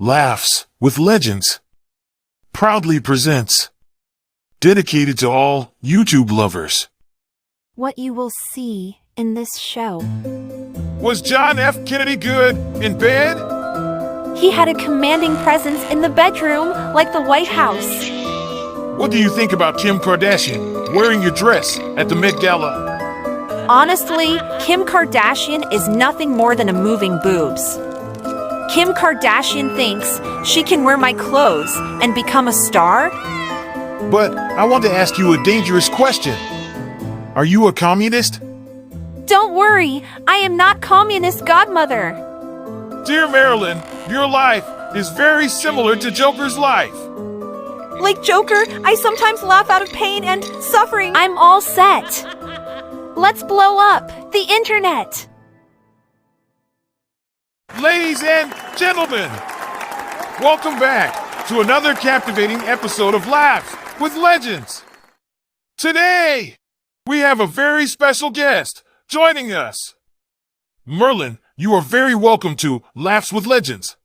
Laughs with Legends proudly presents, dedicated to all YouTube lovers. What you will see in this show. Was John F. Kennedy good in bed? He had a commanding presence in the bedroom, like the White House. What do you think about Kim Kardashian wearing your dress at the Met Gala? Honestly, Kim Kardashian is nothing more than a moving boobs. Kim Kardashian thinks she can wear my clothes and become a star? But I want to ask you a dangerous question. Are you a communist? Don't worry, I am not communist godmother. Dear Marilyn, your life is very similar to Joker's life. Like Joker, I sometimes laugh out of pain and suffering. I'm all set. Let's blow up the internet. Ladies and gentlemen, welcome back to another captivating episode of Laughs with Legends. Today, we have a very special guest joining us. Merlin, you are very welcome to Laughs with Legends.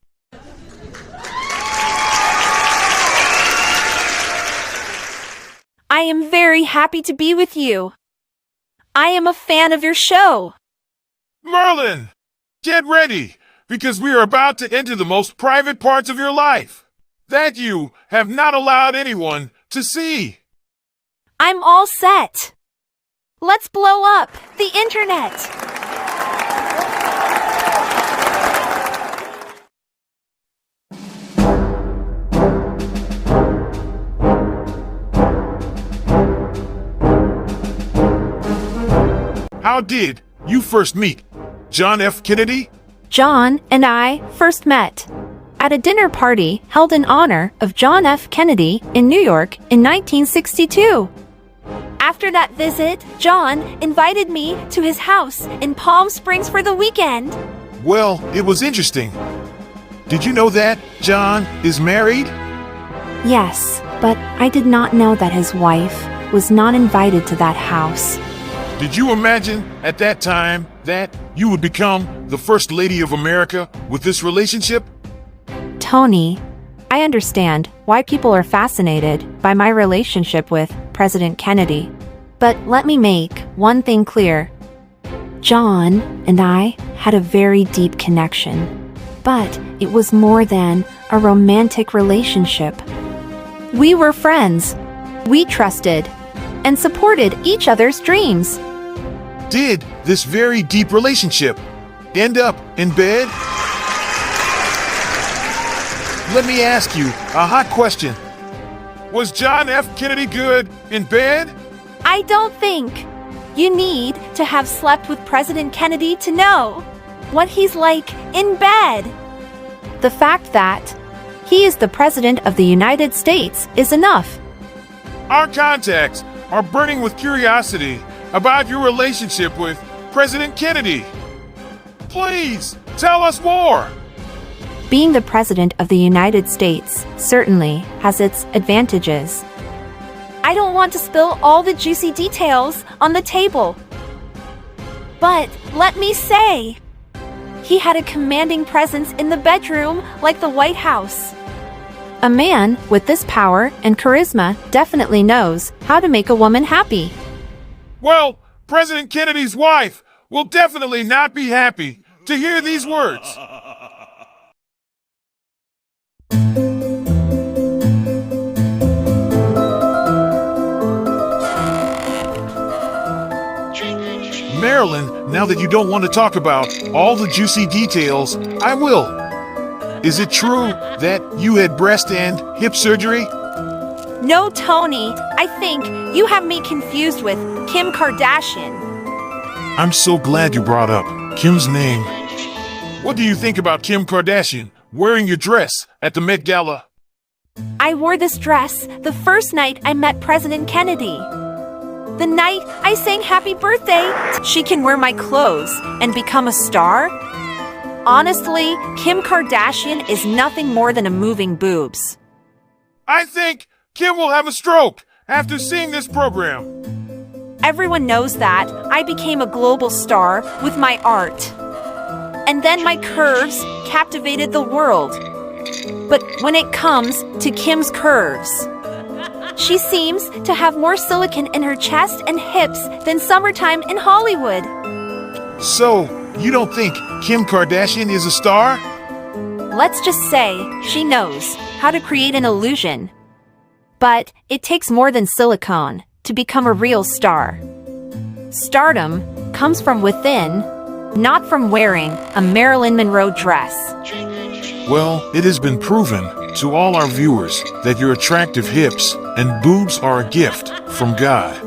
I am very happy to be with you. I am a fan of your show. Merlin, get ready, because we are about to enter the most private parts of your life that you have not allowed anyone to see. I'm all set. Let's blow up the internet. How did you first meet John F. Kennedy? John and I first met at a dinner party held in honor of John F. Kennedy in New York in 1962. After that visit, John invited me to his house in Palm Springs for the weekend. Well, it was interesting. Did you know that John is married? Yes, but I did not know that his wife was not invited to that house. Did you imagine at that time that you would become the First Lady of America with this relationship? Tony, I understand why people are fascinated by my relationship with President Kennedy. But let me make one thing clear. John and I had a very deep connection, but it was more than a romantic relationship. We were friends. We trusted and supported each other's dreams. Did this very deep relationship end up in bed? Let me ask you a hot question. Was John F. Kennedy good in bed? I don't think you need to have slept with President Kennedy to know what he's like in bed. The fact that he is the President of the United States is enough. Our contacts are burning with curiosity about your relationship with President Kennedy. Please tell us more. Being the President of the United States certainly has its advantages. I don't want to spill all the juicy details on the table. But let me say, he had a commanding presence in the bedroom like the White House. A man with this power and charisma definitely knows how to make a woman happy. Well, President Kennedy's wife will definitely not be happy to hear these words. Marilyn, now that you don't want to talk about all the juicy details, I will. Is it true that you had breast and hip surgery? No, Tony. I think you have me confused with Kim Kardashian. I'm so glad you brought up Kim's name. What do you think about Kim Kardashian wearing your dress at the Met Gala? I wore this dress the first night I met President Kennedy. The night I sang happy birthday. She can wear my clothes and become a star? Honestly, Kim Kardashian is nothing more than a moving boobs. I think Kim will have a stroke after seeing this program. Everyone knows that I became a global star with my art. And then my curves captivated the world. But when it comes to Kim's curves, she seems to have more silicone in her chest and hips than summertime in Hollywood. So, you don't think Kim Kardashian is a star? Let's just say she knows how to create an illusion. But it takes more than silicone to become a real star. Stardom comes from within, not from wearing a Marilyn Monroe dress. Well, it has been proven to all our viewers that your attractive hips and boobs are a gift from God.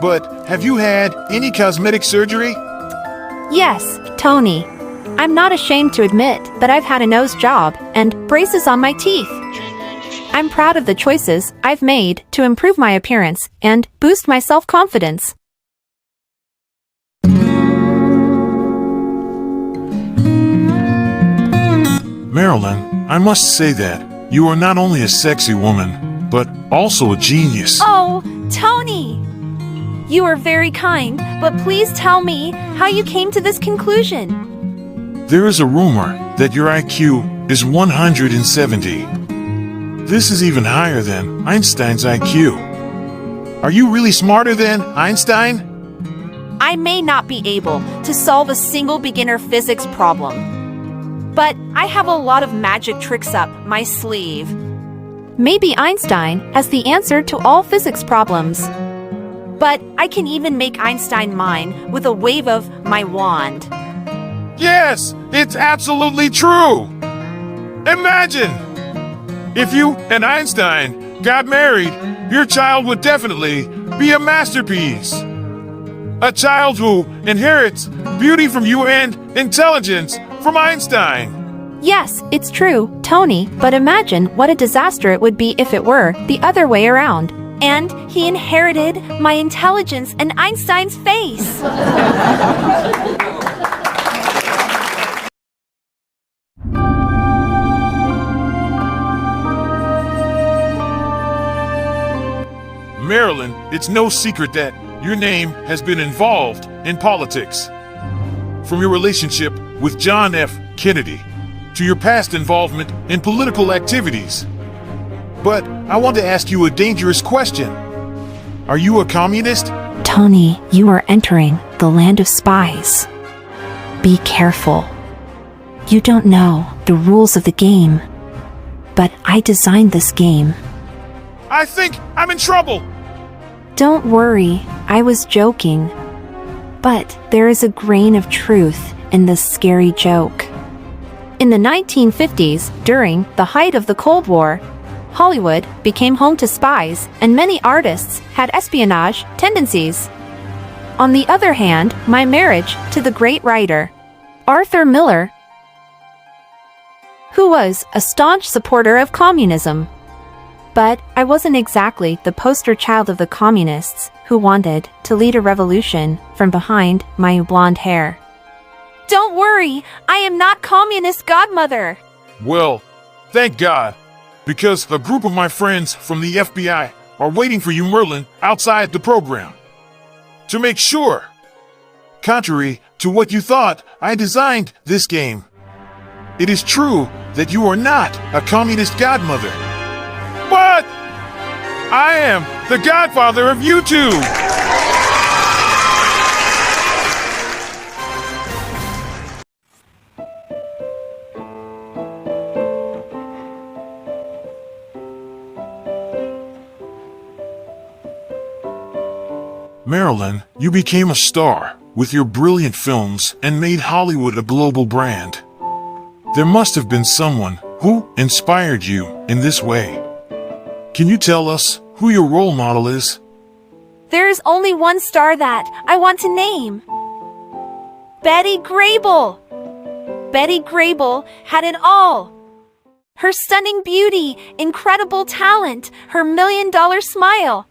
But have you had any cosmetic surgery? Yes, Tony. I'm not ashamed to admit that I've had a nose job and braces on my teeth. I'm proud of the choices I've made to improve my appearance and boost my self-confidence. Marilyn, I must say that you are not only a sexy woman, but also a genius. Oh, Tony! You are very kind, but please tell me how you came to this conclusion. There is a rumor that your IQ is 170. This is even higher than Einstein's IQ. Are you really smarter than Einstein? I may not be able to solve a single beginner physics problem, but I have a lot of magic tricks up my sleeve. Maybe Einstein has the answer to all physics problems. But I can even make Einstein mine with a wave of my wand. Yes, it's absolutely true. Imagine! If you and Einstein got married, your child would definitely be a masterpiece. A child who inherits beauty from you and intelligence from Einstein. Yes, it's true, Tony, but imagine what a disaster it would be if it were the other way around. And he inherited my intelligence and Einstein's face. Marilyn, it's no secret that your name has been involved in politics. From your relationship with John F. Kennedy to your past involvement in political activities. But I want to ask you a dangerous question. Are you a communist? Tony, you are entering the land of spies. Be careful. You don't know the rules of the game. But I designed this game. I think I'm in trouble. Don't worry, I was joking. But there is a grain of truth in this scary joke. In the 1950s, during the height of the Cold War, Hollywood became home to spies, and many artists had espionage tendencies. On the other hand, my marriage to the great writer, Arthur Miller, who was a staunch supporter of communism. But I wasn't exactly the poster child of the communists who wanted to lead a revolution from behind my blonde hair. Don't worry, I am not communist godmother. Well, thank God. Because a group of my friends from the FBI are waiting for you, Marilyn, outside the program. To make sure. Contrary to what you thought, I designed this game. It is true that you are not a communist godmother. But I am the godfather of YouTube. Marilyn, you became a star with your brilliant films and made Hollywood a global brand. There must have been someone who inspired you in this way. Can you tell us who your role model is? There is only one star that I want to name. Betty Grable. Betty Grable had it all. Her stunning beauty, incredible talent, her $1,000,000 smile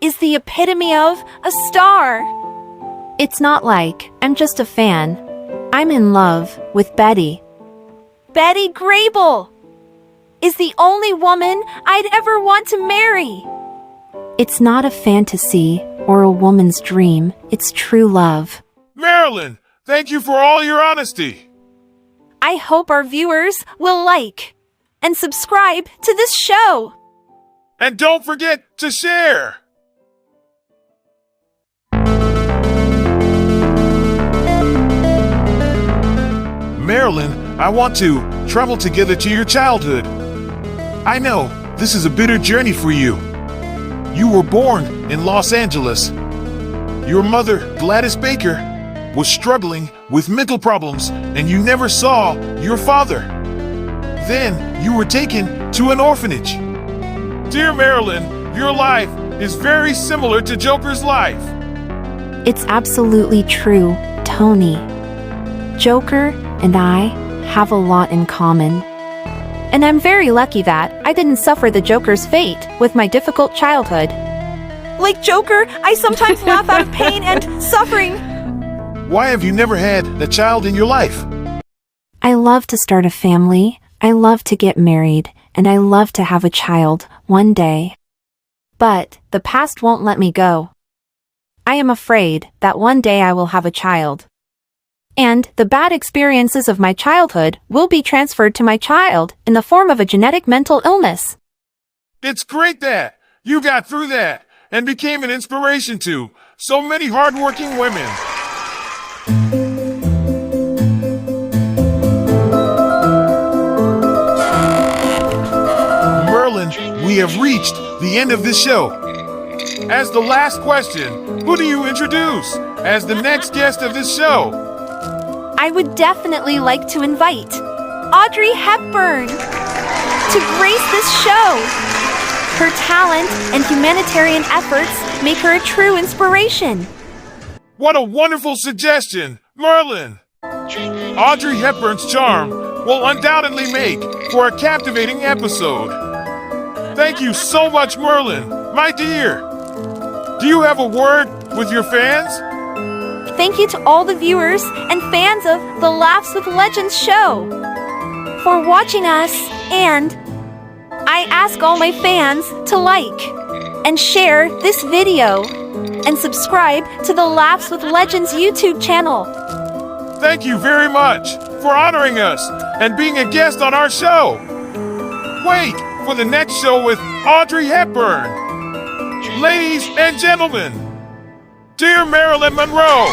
is the epitome of a star. It's not like I'm just a fan. I'm in love with Betty. Betty Grable is the only woman I'd ever want to marry. It's not a fantasy or a woman's dream. It's true love. Marilyn, thank you for all your honesty. I hope our viewers will like and subscribe to this show. And don't forget to share. Marilyn, I want to travel together to your childhood. I know this is a bitter journey for you. You were born in Los Angeles. Your mother, Gladys Baker, was struggling with mental problems and you never saw your father. Then you were taken to an orphanage. Dear Marilyn, your life is very similar to Joker's life. It's absolutely true, Tony. Joker and I have a lot in common. And I'm very lucky that I didn't suffer the Joker's fate with my difficult childhood. Like Joker, I sometimes laugh out of pain and suffering. Why have you never had a child in your life? I love to start a family, I love to get married, and I love to have a child one day. But the past won't let me go. I am afraid that one day I will have a child. And the bad experiences of my childhood will be transferred to my child in the form of a genetic mental illness. It's great that you got through that and became an inspiration to so many hardworking women. Marilyn, we have reached the end of this show. As the last question, who do you introduce as the next guest of this show? I would definitely like to invite Audrey Hepburn to grace this show. Her talent and humanitarian efforts make her a true inspiration. What a wonderful suggestion, Marilyn! Audrey Hepburn's charm will undoubtedly make for a captivating episode. Thank you so much, Marilyn, my dear. Do you have a word with your fans? Thank you to all the viewers and fans of the Laughs with Legends show for watching us, and I ask all my fans to like and share this video and subscribe to the Laughs with Legends YouTube channel. Thank you very much for honoring us and being a guest on our show. Wait for the next show with Audrey Hepburn. Ladies and gentlemen, dear Marilyn Monroe,